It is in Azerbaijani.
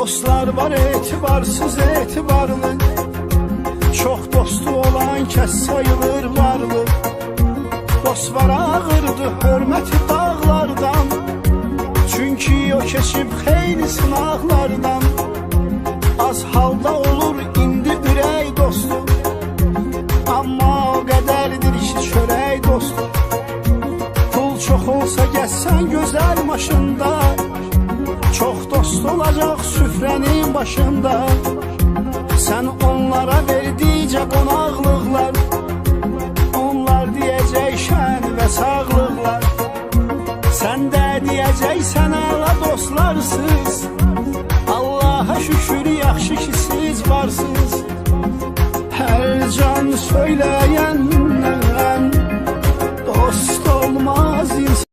Dostlar var etibarsız etibarlı, çok dostu olan kəs sayılır varlı. Dost var ağırdı hörməti dağlardan, çünkü o keçib xeyli sınaqlardan. Az halda olur indi ürək dostu, amma o qədərdir ki çörək dostu. Pul çox olsa gəzsən gözəl maşında, çox dost olacaq süfrənin başında. Sən onlara verdikcə qonaqlıqlar, onlar deyəcək şən və sağlıqlar. Sən də deyəcəksən əla dostlarsız, Allaha şükür yaxşı ki siz varsınız. Hər can söyləyəndən dost olmaz insan.